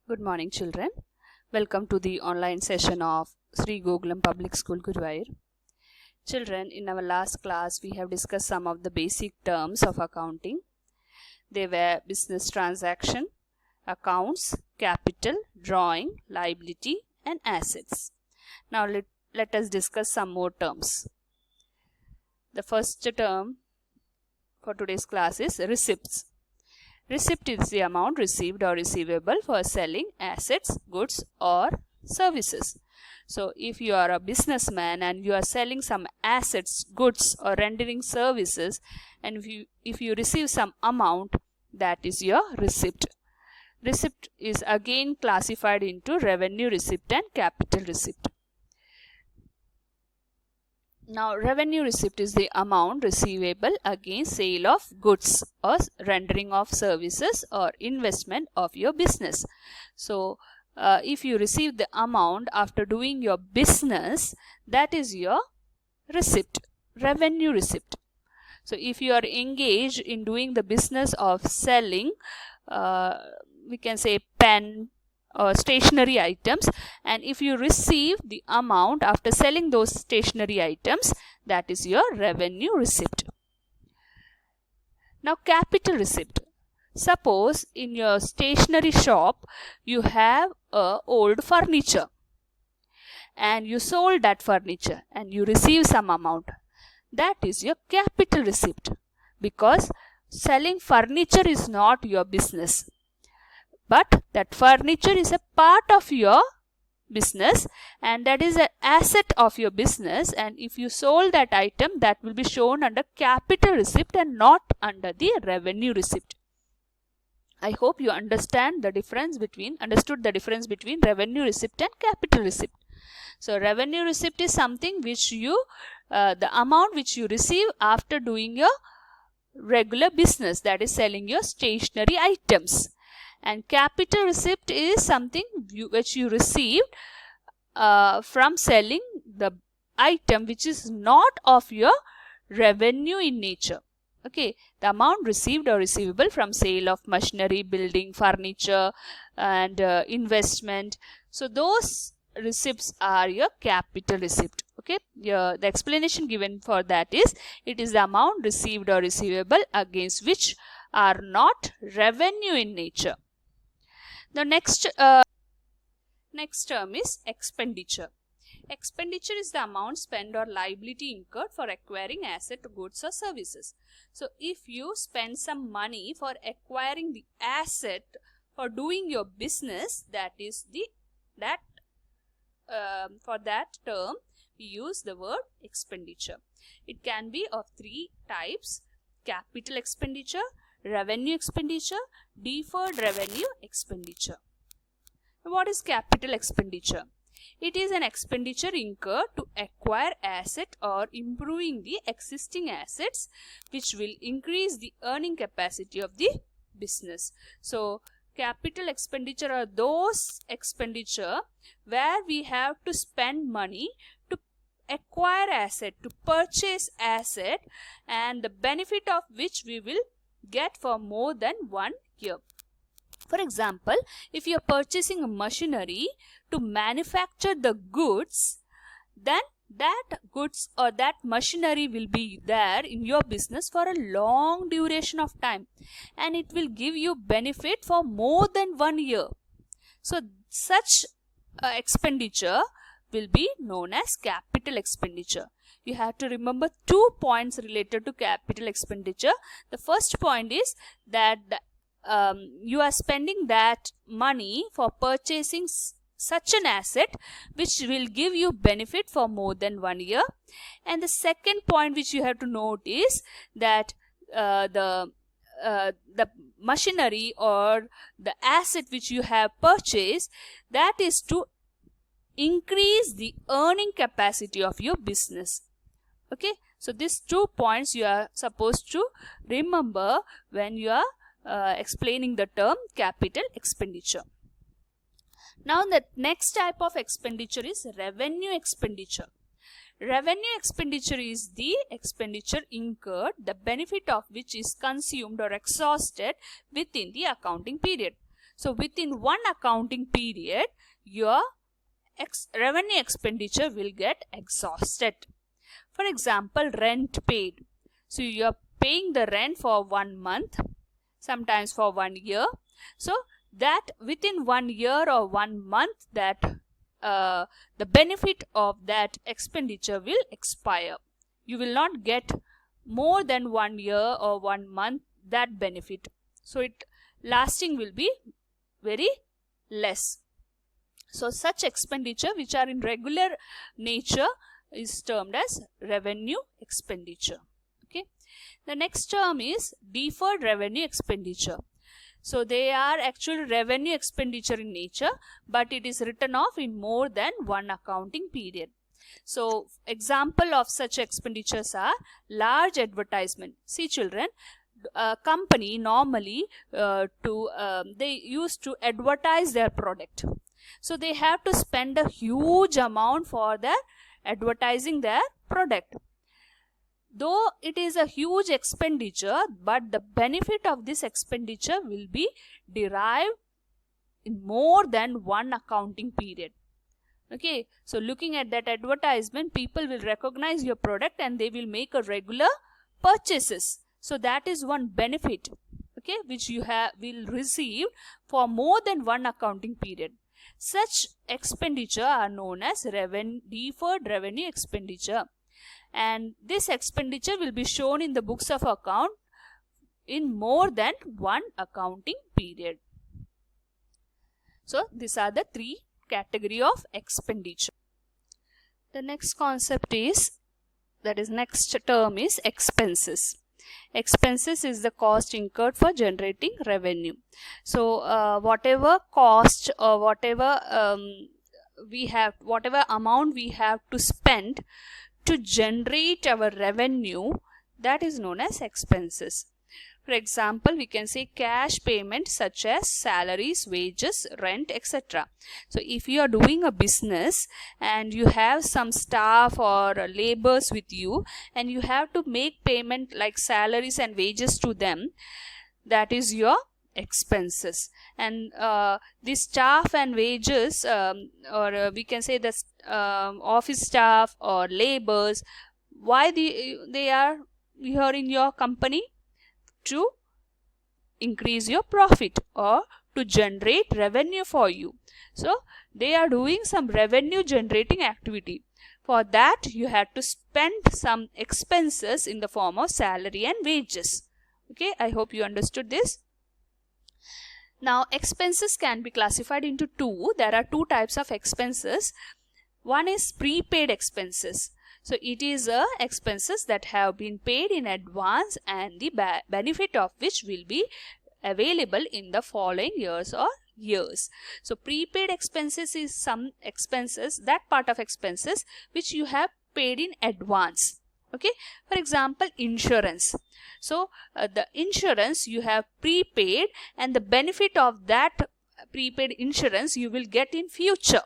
Good morning, children. Welcome to the online session of Sri Gokulam Public School, Guruvayur. Children, in our last class, we have discussed some of the basic terms of accounting. They were business transaction, accounts, capital, drawing, liability, and assets. Now, let us discuss some more terms. The first term for today's class is receipts. Receipt is the amount received or receivable for selling assets, goods or services. So if you are a businessman and you are selling some assets, goods or rendering services, and if you receive some amount, that is your receipt. Receipt is again classified into revenue receipt and capital receipt. Now, revenue receipt is the amount receivable against sale of goods or rendering of services or investment of your business. So, if you receive the amount after doing your business, that is your receipt, revenue receipt. So, if you are engaged in doing the business of selling, we can say pen, or stationery items, and if you receive the amount after selling those stationery items, that is your revenue receipt. Now, capital receipt. Suppose in your stationery shop you have old furniture and you sold that furniture and you receive some amount. That is your capital receipt, because selling furniture is not your business. But that furniture is a part of your business and that is an asset of your business, and if you sold that item, that will be shown under capital receipt and not under the revenue receipt. I hope you understood the difference between revenue receipt and capital receipt. So revenue receipt is something which you, the amount which you receive after doing your regular business, that is selling your stationery items. And capital receipt is something which you received from selling the item which is not of your revenue in nature. Okay, the amount received or receivable from sale of machinery, building, furniture and investment. So those receipts are your capital receipt. Okay, the explanation given for that is, it is the amount received or receivable against which are not revenue in nature. The next term is expenditure. Expenditure is the amount spent or liability incurred for acquiring asset, goods or services. So if you spend some money for acquiring the asset for doing your business, that is for that term we use the word expenditure. It can be of three types: capital expenditure, revenue expenditure, deferred revenue expenditure. What is capital expenditure? It is an expenditure incurred to acquire asset or improving the existing assets which will increase the earning capacity of the business. So, capital expenditure are those expenditure where we have to spend money to acquire asset, to purchase asset, and the benefit of which we will get for more than 1 year. For example, if you are purchasing a machinery to manufacture the goods, then that goods or that machinery will be there in your business for a long duration of time and it will give you benefit for more than 1 year. So such expenditure will be known as capital expenditure. You have to remember 2 points related to capital expenditure. The first point is that you are spending that money for purchasing such an asset which will give you benefit for more than 1 year. And the second point which you have to note is that the machinery or the asset which you have purchased, that is to increase the earning capacity of your business. Okay, so these 2 points you are supposed to remember when you are explaining the term capital expenditure. Now the next type of expenditure is revenue expenditure. Revenue expenditure is the expenditure incurred, the benefit of which is consumed or exhausted within the accounting period. So within one accounting period, your revenue expenditure will get exhausted. For example, rent paid. So you are paying the rent for 1 month, sometimes for 1 year. So that within 1 year or 1 month, that the benefit of that expenditure will expire. You will not get more than 1 year or 1 month that benefit. So it lasting will be very less. So such expenditure which are in regular nature is termed as revenue expenditure. Okay. The next term is deferred revenue expenditure. So they are actually revenue expenditure in nature, but it is written off in more than one accounting period. So example of such expenditures are large advertisement. See children, a company normally they used to advertise their product. So they have to spend a huge amount for their advertising their product. Though it is a huge expenditure, but the benefit of this expenditure will be derived in more than one accounting period. Okay, so looking at that advertisement, people will recognize your product and they will make a regular purchases. So that is one benefit, okay, which you will receive for more than one accounting period. Such expenditure are known as deferred revenue expenditure, and this expenditure will be shown in the books of account in more than one accounting period. So these are the three category of expenditure. The next concept is, that is next term is expenses. Expenses is the cost incurred for generating revenue. So whatever cost or whatever whatever amount we have to spend to generate our revenue, that is known as expenses. For example, we can say cash payment such as salaries, wages, rent, etc. So if you are doing a business and you have some staff or laborers with you and you have to make payment like salaries and wages to them, that is your expenses. And the staff and wages or we can say the office staff or laborers, why they are here in your company? To increase your profit or to generate revenue for you. So they are doing some revenue generating activity. For that you have to spend some expenses in the form of salary and wages. Okay, I hope you understood this. Now expenses can be classified into two. There are two types of expenses. One is prepaid expenses. So it is expenses that have been paid in advance and the benefit of which will be available in the following years or years. So prepaid expenses is some expenses, that part of expenses which you have paid in advance. Okay, for example, insurance. So the insurance you have prepaid and the benefit of that prepaid insurance you will get in future.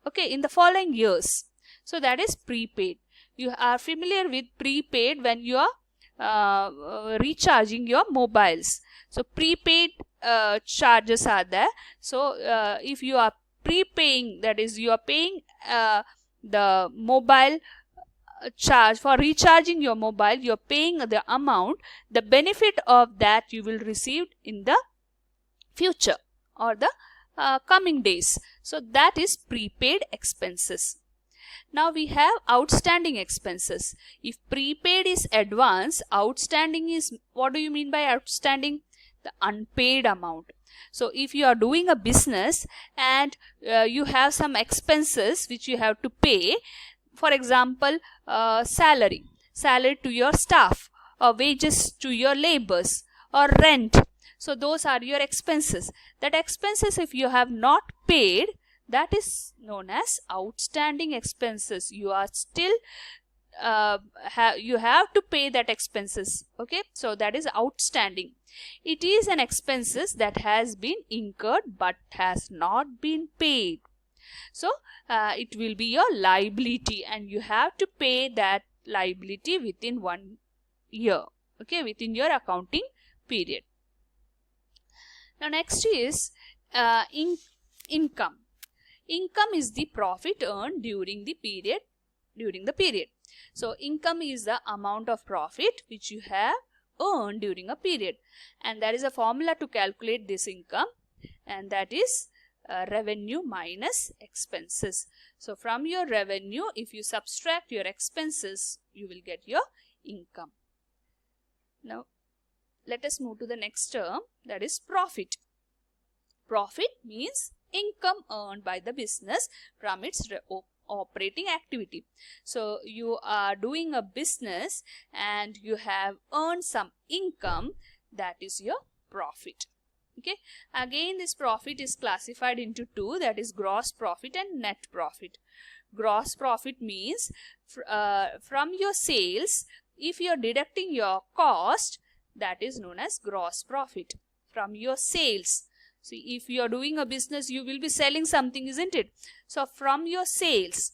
Okay, in the following years. So that is prepaid. You are familiar with prepaid when you are recharging your mobiles. So prepaid charges are there. So if you are prepaying, that is you are paying the mobile charge for recharging your mobile, you are paying the amount, the benefit of that you will receive in the future or the coming days. So that is prepaid expenses. Now we have outstanding expenses. If prepaid is advance, outstanding is, what do you mean by outstanding? The unpaid amount. So if you are doing a business and you have some expenses which you have to pay, for example, salary to your staff, or wages to your laborers, or rent. So those are your expenses. That expenses if you have not paid, that is known as outstanding expenses. You are still you have to pay that expenses. Okay, so that is outstanding. It is an expenses that has been incurred but has not been paid. So it will be your liability and you have to pay that liability within 1 year. Okay, within your accounting period. Now next is Income. Income is the profit earned during the period. So income is the amount of profit which you have earned during a period, and there is a formula to calculate this income, and that is revenue minus expenses. So from your revenue, if you subtract your expenses, you will get your income. Now let us move to the next term, that is profit. Profit means income earned by the business from its operating activity. So you are doing a business and you have earned some income, that is your profit. Okay, again this profit is classified into two, that is gross profit and net profit. Gross profit means from your sales, if you are deducting your cost, that is known as gross profit from your sales. See, if you are doing a business, you will be selling something, isn't it? So from your sales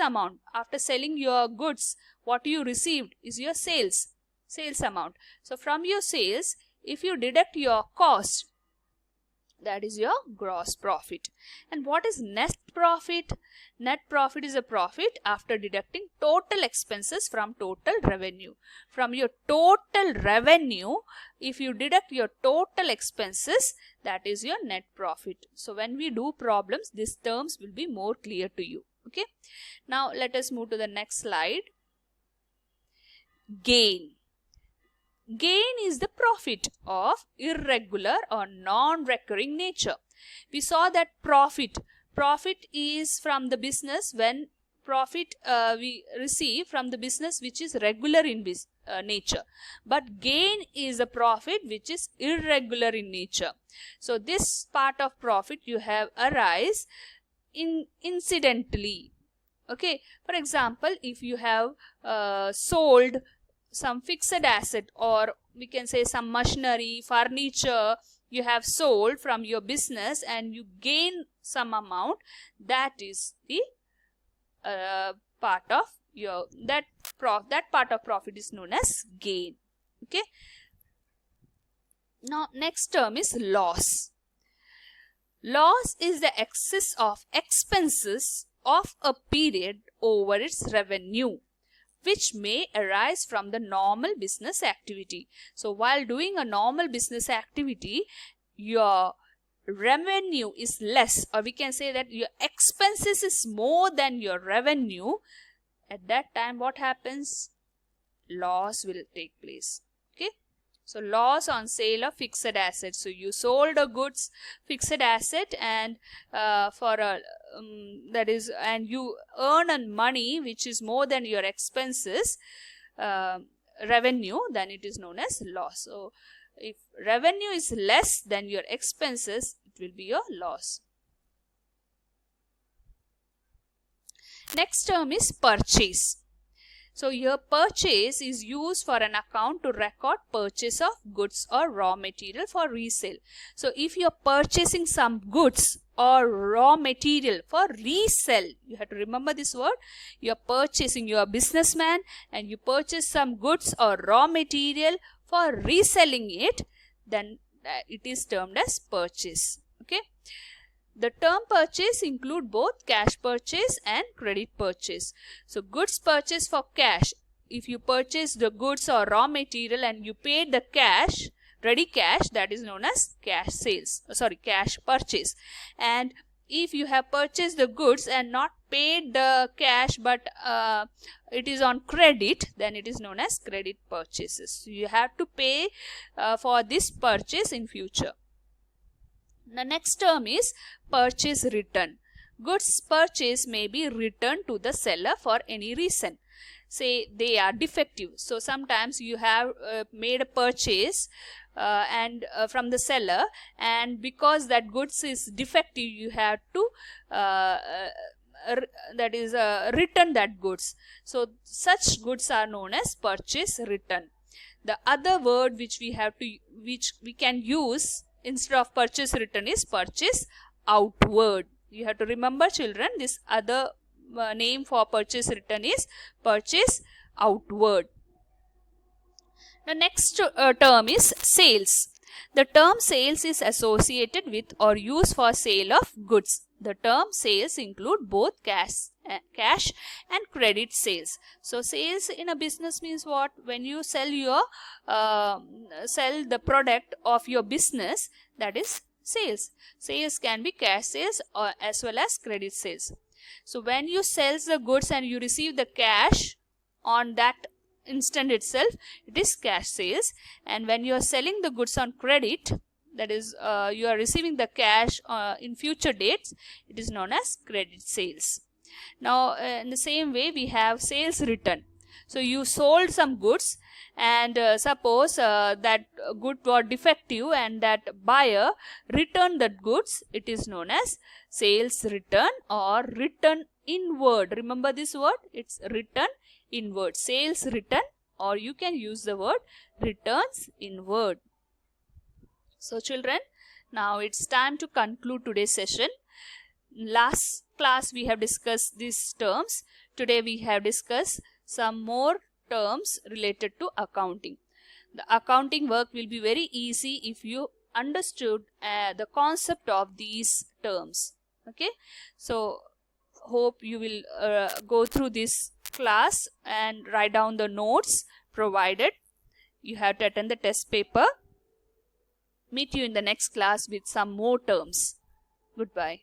amount, after selling your goods, what you received is your sales amount. So from your sales, if you deduct your cost, that is your gross profit. And what is net profit? Net profit is a profit after deducting total expenses from total revenue. From your total revenue, if you deduct your total expenses, that is your net profit. So when we do problems, these terms will be more clear to you. Okay. Now let us move to the next slide. Gain. Gain is the profit of irregular or non-recurring nature. We saw that profit is from the business when profit we receive from the business which is regular in nature. But gain is a profit which is irregular in nature. So this part of profit you have arise incidentally. Okay. For example, if you have sold some fixed asset, or we can say some machinery, furniture you have sold from your business and you gain some amount, that is the part of your that part of profit is known as gain. Okay. Now next term is loss. Loss is the excess of expenses of a period over its revenue, which may arise from the normal business activity. So while doing a normal business activity, your revenue is less, or we can say that your expenses is more than your revenue. At that time, what happens? Loss will take place. Okay. So loss on sale of fixed assets. So you sold a goods fixed asset and and you earn a money which is more than your expenses revenue, then it is known as loss. So if revenue is less than your expenses, it will be your loss. Next term is purchase. So your purchase is used for an account to record purchase of goods or raw material for resale. So if you are purchasing some goods or raw material for resale, you have to remember this word. You are purchasing, you are a businessman and you purchase some goods or raw material for reselling it, then it is termed as purchase. Okay. The term purchase include both cash purchase and credit purchase. So goods purchase for cash. If you purchase the goods or raw material and you paid the cash, ready cash, that is known as cash purchase. And if you have purchased the goods and not paid the cash but it is on credit, then it is known as credit purchases. So you have to pay for this purchase in future. The next term is purchase return. Goods purchased may be returned to the seller for any reason. Say they are defective. So sometimes you have made a purchase from the seller, and because that goods is defective, you have to return that goods. So such goods are known as purchase return. The other word which we can use instead of purchase return is purchase outward. You have to remember, children, this other name for purchase return is purchase outward. The next term is sales. The term sales is associated with or used for sale of goods. The term sales include both cash and credit sales. So sales in a business means what? When you sell the product of your business, that is sales. Sales can be cash sales or as well as credit sales. So when you sell the goods and you receive the cash on that instant itself, it is cash sales. And when you are selling the goods on credit, that is you are receiving the cash in future dates, it is known as credit sales. Now in the same way we have sales return. So you sold some goods and suppose that good was defective and that buyer returned that goods, it is known as sales return or return inward. Remember this word, it's return inward, sales return, or you can use the word returns inward. So children, now it's time to conclude today's session. Last class we have discussed these terms. Today we have discussed some more terms related to accounting. The accounting work will be very easy if you understood the concept of these terms. Okay, so hope you will go through this class and write down the notes provided. You have to attend the test paper. Meet you in the next class with some more terms. Goodbye.